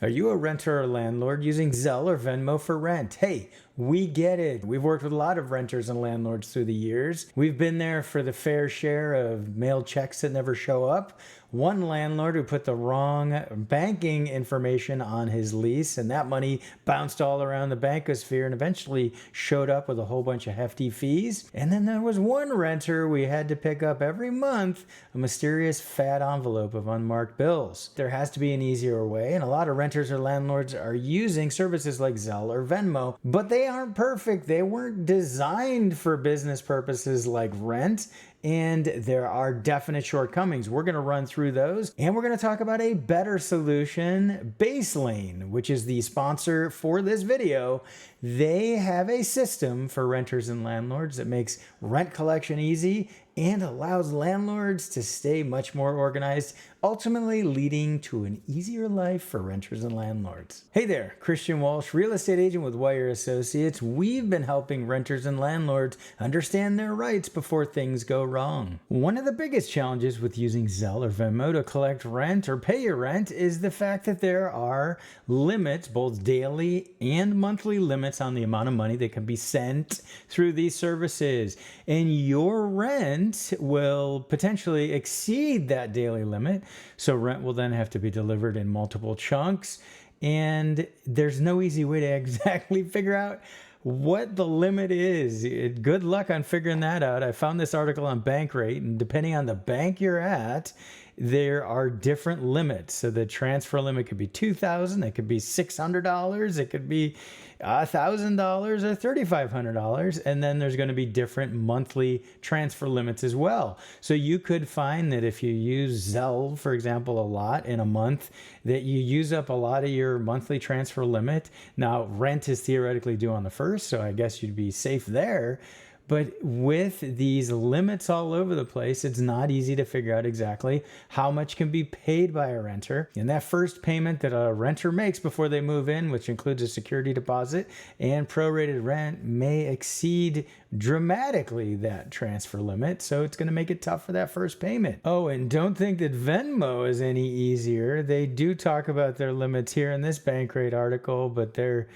Are you a renter or landlord using Zelle or Venmo for rent? Hey, we get it. We've worked with a lot of renters and landlords through the years. We've been there for the fair share of mailed checks that never show up. One landlord who put the wrong banking information on his lease, and that money bounced all around the bankosphere and eventually showed up with a whole bunch of hefty fees. And then there was one renter we had to pick up every month a mysterious fat envelope of unmarked bills. There has to be an easier way, and a lot of renters or landlords are using services like Zelle or Venmo, but they aren't perfect. They weren't designed for business purposes like rent, and there are definite shortcomings. We're going to run through those, and we're going to talk about a better solution, BaseLane, which is the sponsor for this video. They have a system for renters and landlords that makes rent collection easy and allows landlords to stay much more organized, ultimately leading to an easier life for renters and landlords. Hey there, Christian Walsh, real estate agent with Wire Associates. We've been helping renters and landlords understand their rights before things go wrong. One of the biggest challenges with using Zelle or Venmo to collect rent or pay your rent is the fact that there are limits, both daily and monthly limits on the amount of money that can be sent through these services. And your rent will potentially exceed that daily limit. So rent will then have to be delivered in multiple chunks. And there's no easy way to exactly figure out what the limit is. Good luck on figuring that out. I found this article on Bankrate, and depending on the bank you're at, there are different limits. So the transfer limit could be $2,000, it could be $600, it could be $1,000 or $3,500, and then there's going to be different monthly transfer limits as well. So you could find that if you use Zelle, for example, a lot in a month, that you use up a lot of your monthly transfer limit. Now, rent is theoretically due on the 1st, so I guess you'd be safe there. But with these limits all over the place, it's not easy to figure out exactly how much can be paid by a renter. And that first payment that a renter makes before they move in, which includes a security deposit and prorated rent, may exceed dramatically that transfer limit. So it's going to make it tough for that first payment. Oh, and don't think that Venmo is any easier. They do talk about their limits here in this Bankrate article, but they're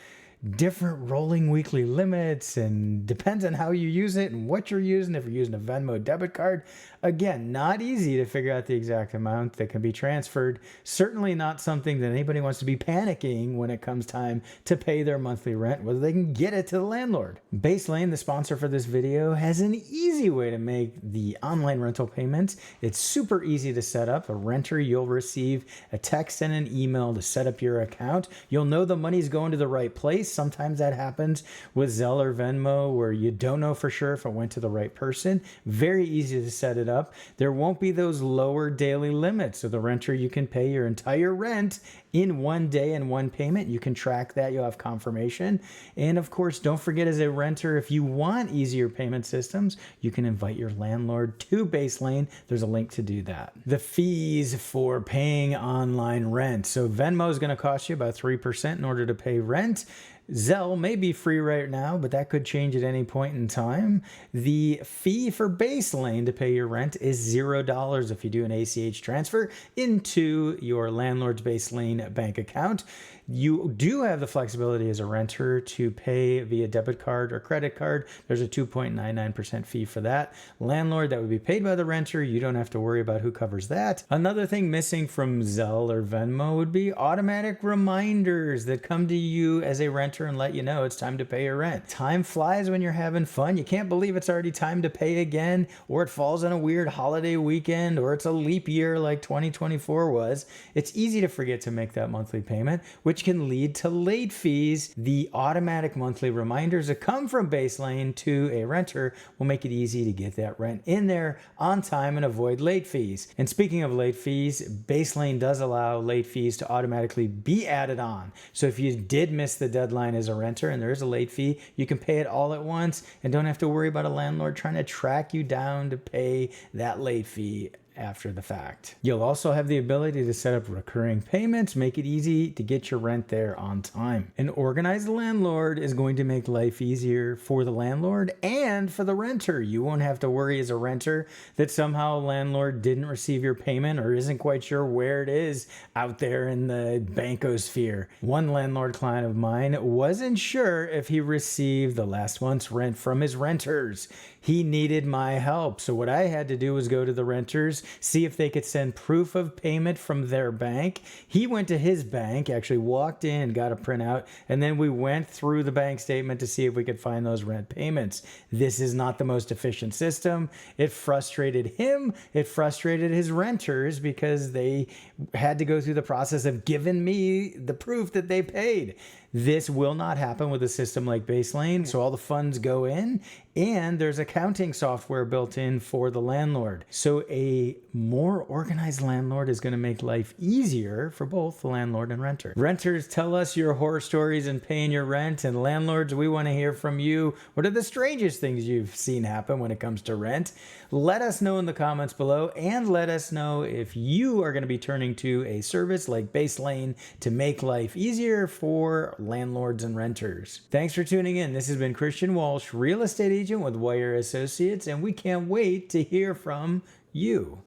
different rolling weekly limits and depends on how you use it and what you're using. If you're using a Venmo debit card, again, not easy to figure out the exact amount that can be transferred. Certainly not something that anybody wants to be panicking when it comes time to pay their monthly rent, whether they can get it to the landlord. BaseLane, the sponsor for this video, has an easy way to make the online rental payments. It's super easy to set up. A renter, you'll receive a text and an email to set up your account. You'll know the money's going to the right place. Sometimes that happens with Zelle or Venmo where you don't know for sure if it went to the right person. Very easy to set it up. There won't be those lower daily limits. So the renter, you can pay your entire rent in one day and one payment. You can track that. You'll have confirmation. And of course, don't forget as a renter, if you want easier payment systems, you can invite your landlord to BaseLane. There's a link to do that. The fees for paying online rent. So Venmo is going to cost you about 3% in order to pay rent. Zelle may be free right now, but that could change at any point in time. The fee for BaseLane to pay your rent is $0 if you do an ACH transfer into your landlord's BaseLane bank account. You do have the flexibility as a renter to pay via debit card or credit card. There's a 2.99% fee for that. Landlord, that would be paid by the renter. You don't have to worry about who covers that. Another thing missing from Zelle or Venmo would be automatic reminders that come to you as a renter and let you know it's time to pay your rent. Time flies when you're having fun. You can't believe it's already time to pay again, or it falls on a weird holiday weekend, or it's a leap year like 2024 was. It's easy to forget to make that monthly payment, which can lead to late fees. The automatic monthly reminders that come from BaseLane to a renter will make it easy to get that rent in there on time and avoid late fees. And speaking of late fees, BaseLane does allow late fees to automatically be added on. So if you did miss the deadline as a renter and there is a late fee, you can pay it all at once and don't have to worry about a landlord trying to track you down to pay that late fee after the fact. You'll also have the ability to set up recurring payments, make it easy to get your rent there on time. An organized landlord is going to make life easier for the landlord and for the renter. You won't have to worry as a renter that somehow a landlord didn't receive your payment or isn't quite sure where it is out there in the bankosphere. One landlord client of mine wasn't sure if he received the last month's rent from his renters. He needed my help. So what I had to do was go to the renters, see if they could send proof of payment from their bank. He went to his bank, actually walked in, got a printout, and then we went through the bank statement to see if we could find those rent payments. This is not the most efficient system. It frustrated him. It frustrated his renters because they had to go through the process of giving me the proof that they paid. This will not happen with a system like Baselane. So all the funds go in and there's accounting software built in for the landlord. So a more organized landlord is going to make life easier for both the landlord and renter. Renters, tell us your horror stories in paying your rent, and landlords, we want to hear from you. What are the strangest things you've seen happen when it comes to rent? Let us know in the comments below, and let us know if you are going to be turning to a service like Baselane to make life easier for landlords and renters. Thanks for tuning in. This has been Christian Walsh, real estate agent with Wire Associates, and we can't wait to hear from you.